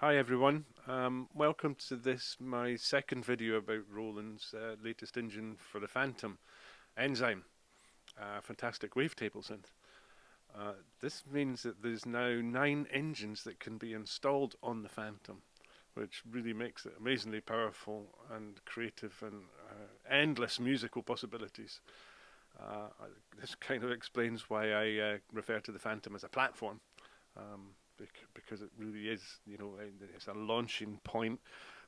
Hi everyone, welcome to this, my second video about Roland's latest engine for the Phantom, Enzyme, fantastic wavetable synth. This means that there's now 9 engines that can be installed on the Phantom, which really makes it amazingly powerful and creative and endless musical possibilities. Uh, this kind of explains why I refer to the Phantom as a platform. Um, because it really is, it's a launching point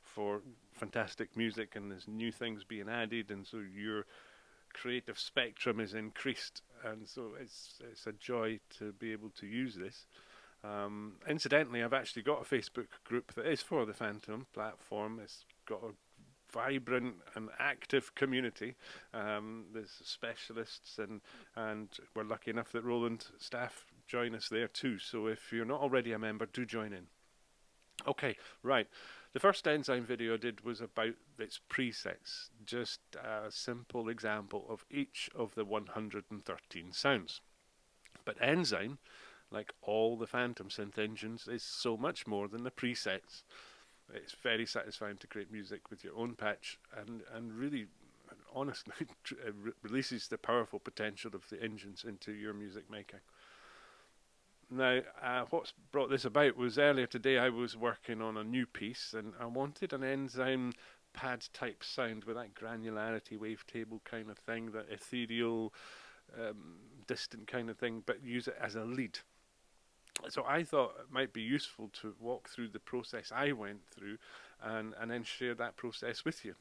for fantastic music, and there's new things being added, and so your creative spectrum is increased, and so it's a joy to be able to use this. Incidentally, I've actually got a Facebook group that is for the Phantom platform. It's got a vibrant and active community. There's specialists, and we're lucky enough that Roland staff join us there too. So if you're not already a member, do join in. Okay, right. The first Enzyme video I did was about its presets, just a simple example of each of the 113 sounds. But Enzyme, like all the Phantom synth engines, is so much more than the presets. It's very satisfying to create music with your own patch, and really, honestly, releases the powerful potential of the engines into your music making. Now, what's brought this about was earlier today I was working on a new piece, and I wanted an Enzyme pad type sound with that granularity wavetable kind of thing, that ethereal, distant kind of thing, but use it as a lead. So I thought it might be useful to walk through the process I went through, and then share that process with you.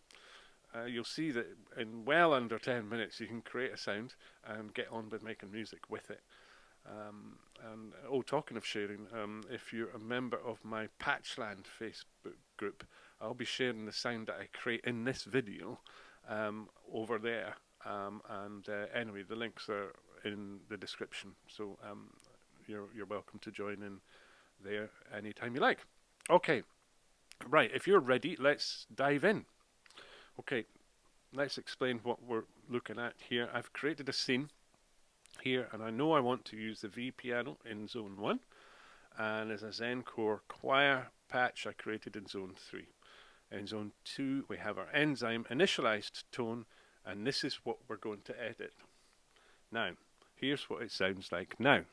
You'll see that in well under 10 minutes you can create a sound and get on with making music with it. Talking of sharing, if you're a member of my Patchland Facebook group, I'll be sharing the sound that I create in this video over there. Anyway, the links are in the description, so you're welcome to join in there anytime you like. Okay, right. If you're ready, let's dive in. Okay, let's explain what we're looking at here. I've created a scene here, and I know I want to use the V piano in zone 1, and as a Zencore choir patch I created in zone 3. In zone 2 we have our Enzyme initialized tone, and this is what we're going to edit. Now, here's what it sounds like now.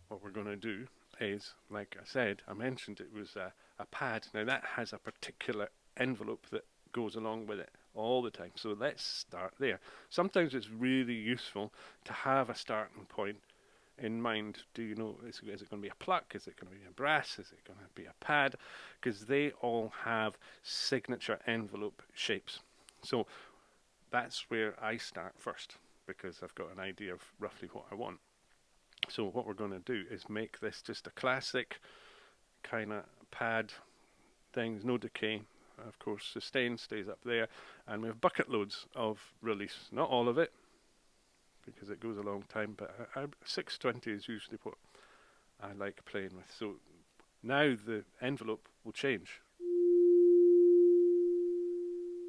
What we're going to do is, like I said, I mentioned it was a pad. Now that has a particular envelope that goes along with it all the time. So let's start there. Sometimes it's really useful to have a starting point in mind. Do you know, is it going to be a pluck? Is it going to be a brass? Is it going to be a pad? Because they all have signature envelope shapes. So that's where I start first, because I've got an idea of roughly what I want. So what we're going to do is make this just a classic kind of pad thing. There's no decay. Of course, sustain stays up there, and we have bucket loads of release. Not all of it, because it goes a long time, but 620 is usually what I like playing with. So now the envelope will change.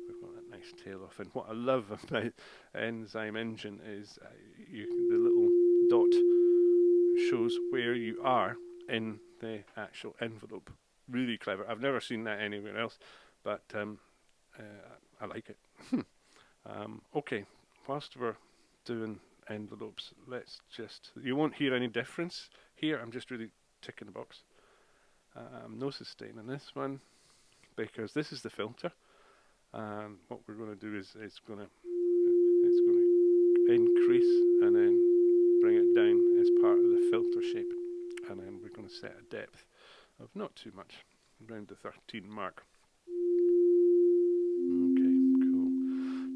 We've got that nice tail off, and what I love about Enzyme Engine is the little dot shows where you are in the actual envelope. Really clever. I've never seen that anywhere else, but I like it. Okay, whilst we're doing envelopes, you won't hear any difference here. I'm just really ticking the box. No sustain in this one, because this is the filter. What we're going to do is it's going to increase and then bring it down as part of the filter shape, and then we're going to set a depth of not too much, around the 13 mark. Okay, cool.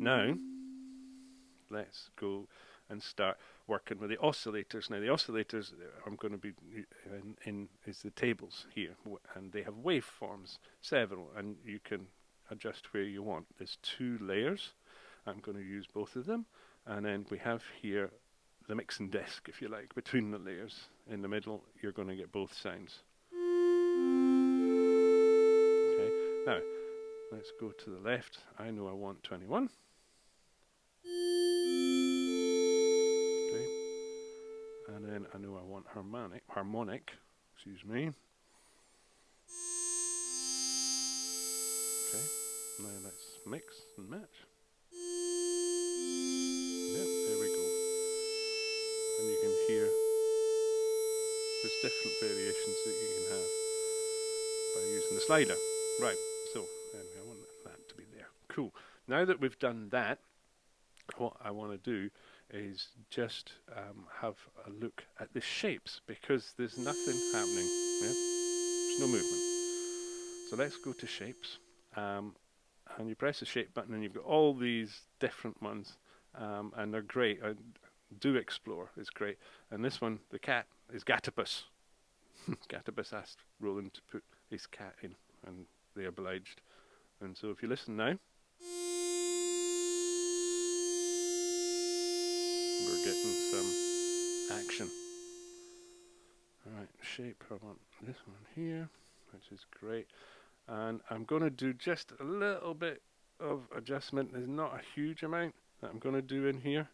Now let's go and start working with the oscillators. Now the oscillators I'm going to be in is the tables here, and they have waveforms, several, and you can adjust where you want. There's 2 layers. I'm going to use both of them, and then we have here the mixing disc, if you like, between the layers. In the middle you're going to get both sounds. Okay, now let's go to the left. I know I want 21. I know I want harmonic, excuse me. Okay, now let's mix and match. Yep, there we go. And you can hear there's different variations that you can have by using the slider. Right, so I want that to be there. Cool. Now that we've done that, what I want to do is just have a look at the shapes, because there's nothing happening. Yep. There's no movement. So let's go to shapes, and you press the shape button and you've got all these different ones, and they're great. Do explore, it's great. And this one, the cat, is Gatopus. Gatopus asked Roland to put his cat in, and they obliged. And so if you listen now, we're getting some action. Alright, shape, I want this one here, which is great. And I'm going to do just a little bit of adjustment. There's not a huge amount that I'm going to do in here.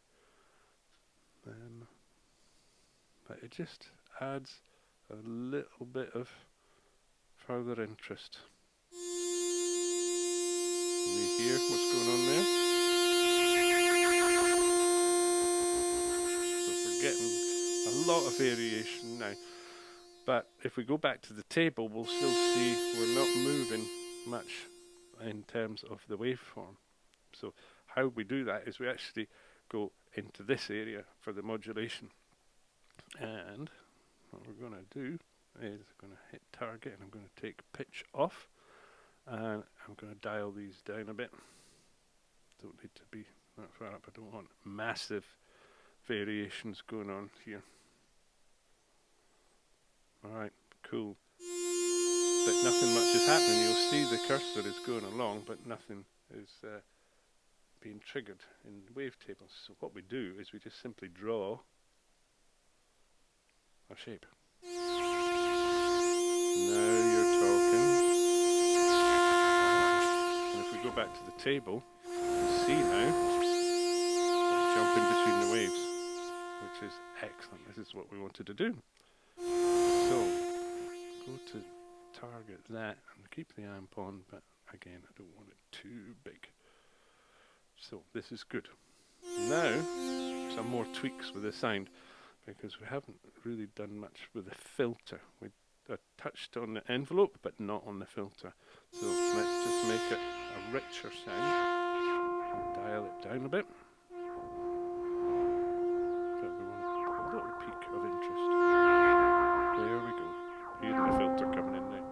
But it just adds a little bit of further interest. Can you hear what's going on there? So we're getting a lot of variation now. But if we go back to the table, we'll still see we're not moving much in terms of the waveform. So how we do that is we actually go into this area for the modulation. And what we're going to do is I'm going to hit target, and I'm going to take pitch off, and I'm going to dial these down a bit. Don't need to be that far up. I don't want massive variations going on here. Alright, cool. But nothing much is happening. You'll see the cursor is going along, but nothing is being triggered in the wavetables. So what we do is we just simply draw a shape. Now you're talking. And if we go back to the table, you can see now we're jumping between the waves, which is excellent. This is what we wanted to do. So go to target that and keep the amp on, but again I don't want it too big. So this is good. Now some more tweaks with the sound, because we haven't really done much with the filter. We touched on the envelope but not on the filter. So let's just make it a richer sound and dial it down a bit. So we want a little peak of interest. There we go. Here's the filter coming in now.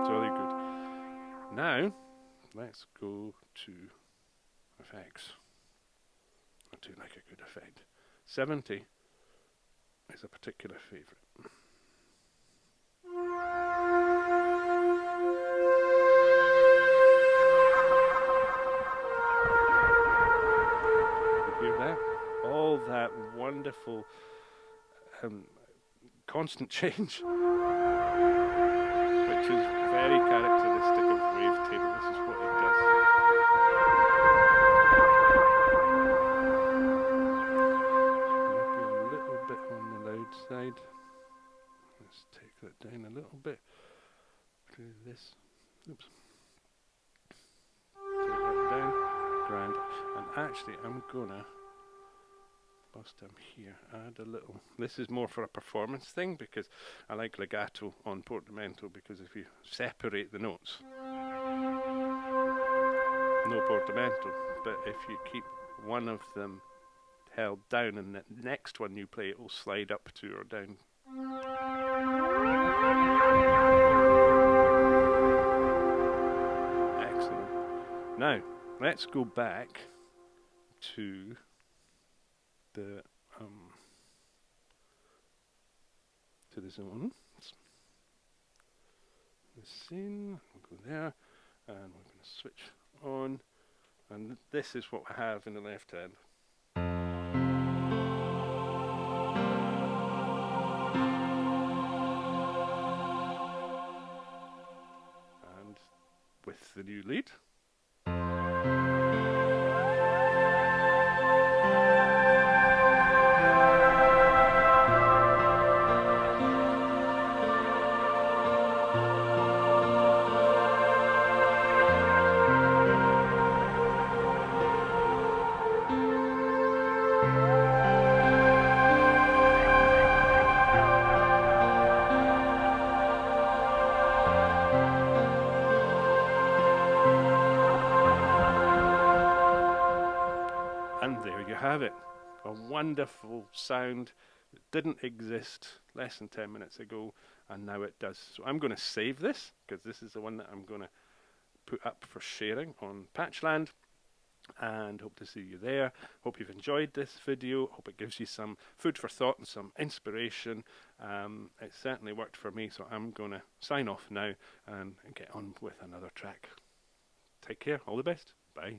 It's really good. Now let's go to effects. I do like a good effect. 70 is a particular favourite. You hear that? All that wonderful constant change, which is very characteristic of wavetable. This is what it does. Side. Let's take that down a little bit. Do this. Oops. Take that down. Grand. And actually, I'm gonna, whilst I'm here, add a little. This is more for a performance thing, because I like legato on Portamento, because if you separate the notes, no Portamento. But if you keep one of them held down, and the next one you play, it will slide up to or down. Excellent. Now let's go back to the zone. The scene. We'll go there, and we're going to switch on. And this is what I have in the left hand. With the new lead. And there you have it. A wonderful sound that didn't exist less than 10 minutes ago, and now it does. So I'm going to save this, because this is the one that I'm going to put up for sharing on Patchland, and hope to see you there. Hope you've enjoyed this video. Hope it gives you some food for thought and some inspiration. It certainly worked for me, so I'm going to sign off now and get on with another track. Take care. All the best. Bye.